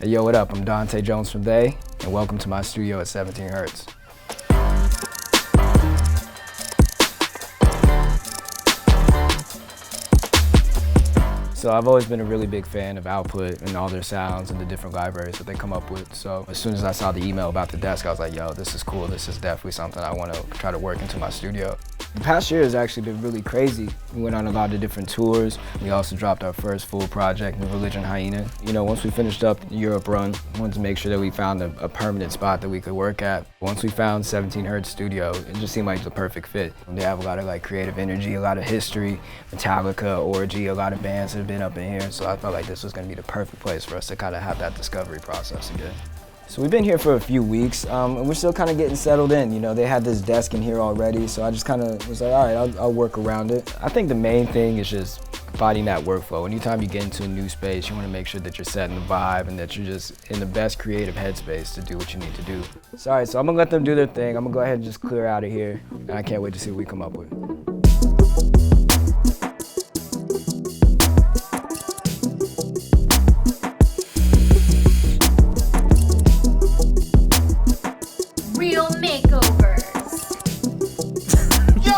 Hey, yo, what up? I'm Dante Jones from They, and welcome to my studio at 17 Hertz. So I've always been a really big fan of Output and all their sounds and the different libraries that they come up with. So as soon as I saw the email about the desk, I was like, yo, this is cool. This is definitely something I want to try to work into my studio. The past year has actually been really crazy. We went on a lot of different tours. We also dropped our first full project, New Religion Hyena. You know, once we finished up the Europe run, we wanted to make sure that we found a permanent spot that we could work at. Once we found 17 Hertz Studio, it just seemed like the perfect fit. They have a lot of like creative energy, a lot of history, Metallica, Orgy, a lot of bands that have been up in here. So I felt like this was gonna be the perfect place for us to kind of have that discovery process again. So we've been here for a few weeks, and we're still kind of getting settled in. You know, they had this desk in here already, so I just kind of was like, all right, I'll work around it. I think the main thing is just finding that workflow. Anytime you get into a new space, you want to make sure that you're setting the vibe and that you're just in the best creative headspace to do what you need to do. So, all right, so I'm gonna let them do their thing. I'm gonna go ahead and just clear out of here, and I can't wait to see what we come up with. Real makeovers. Yo!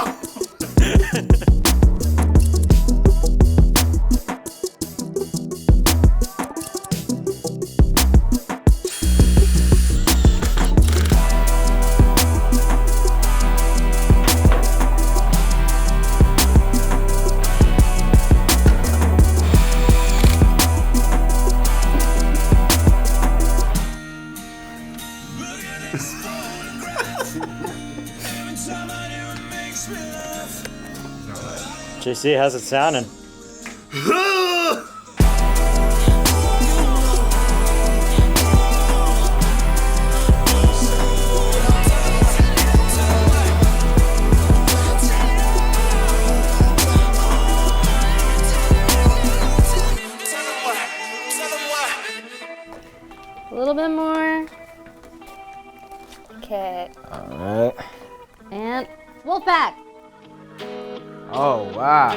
JC, how's it sounding? A little bit more. Okay. All right. And Wolfpack. Oh, wow.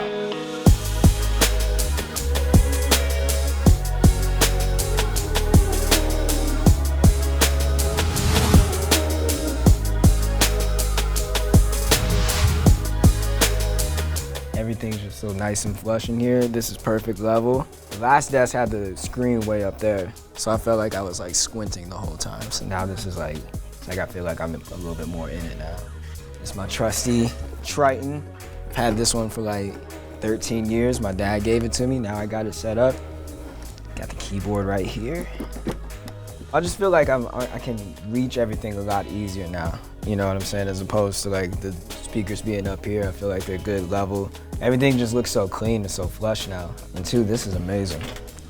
Everything's just so nice and flush in here. This is perfect level. The last desk had the screen way up there, so I felt like I was like squinting the whole time. So now this is like I feel like I'm a little bit more in it now. It's my trusty Triton. I've had this one for like 13 years. My dad gave it to me. Now I got it set up. Got the keyboard right here. I just feel like I can reach everything a lot easier now. You know what I'm saying? As opposed to like the speakers being up here, I feel like they're good level. Everything just looks so clean and so flush now. And two, this is amazing.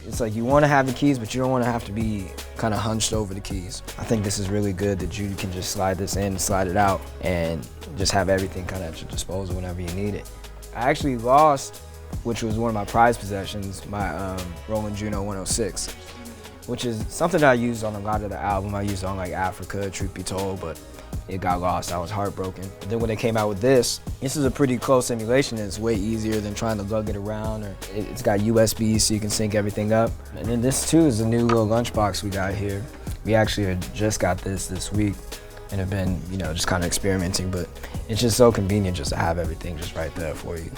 It's like you want to have the keys, but you don't want to have to be kind of hunched over the keys. I think this is really good that you can just slide this in, slide it out, and just have everything kind of at your disposal whenever you need it. I actually lost, which was one of my prized possessions, my Roland Juno 106, which is something that I used on a lot of the album. I used it on like Africa, Truth Be Told, but it got lost. I was heartbroken. But then when they came out with this is a pretty close emulation. It's way easier than trying to lug it around. Or it's got USB so you can sync everything up. And then this too is a new little lunchbox we got here. We actually had just got this week and have been, you know, just kind of experimenting, but it's just so convenient just to have everything just right there for you.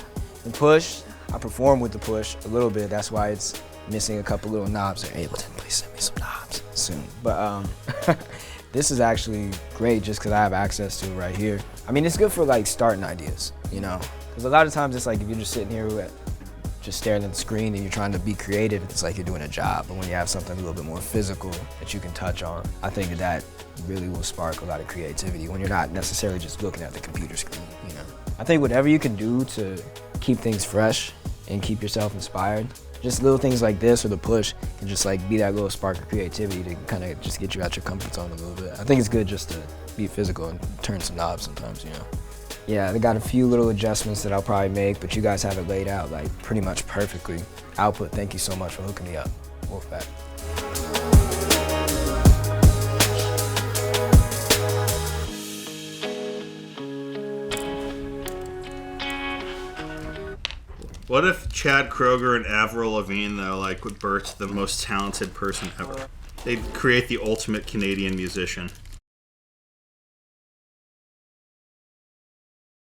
The push, I perform with the push a little bit. That's why it's missing a couple little knobs. They're able to please send me some knobs soon. But this is actually great just because I have access to it right here. I mean, it's good for like starting ideas, you know? Because a lot of times it's like if you're just sitting here just staring at the screen and you're trying to be creative, it's like you're doing a job. But when you have something a little bit more physical that you can touch on, I think that really will spark a lot of creativity when you're not necessarily just looking at the computer screen, you know? I think whatever you can do to keep things fresh and keep yourself inspired, just little things like this or the push can just like be that little spark of creativity to kind of just get you out your comfort zone a little bit. I think it's good just to be physical and turn some knobs sometimes, you know. Yeah, they got a few little adjustments that I'll probably make, but you guys have it laid out like pretty much perfectly. Output, thank you so much for hooking me up. Wolfpack. What if Chad Kroeger and Avril Lavigne, though, like, would birth the most talented person ever? They'd create the ultimate Canadian musician.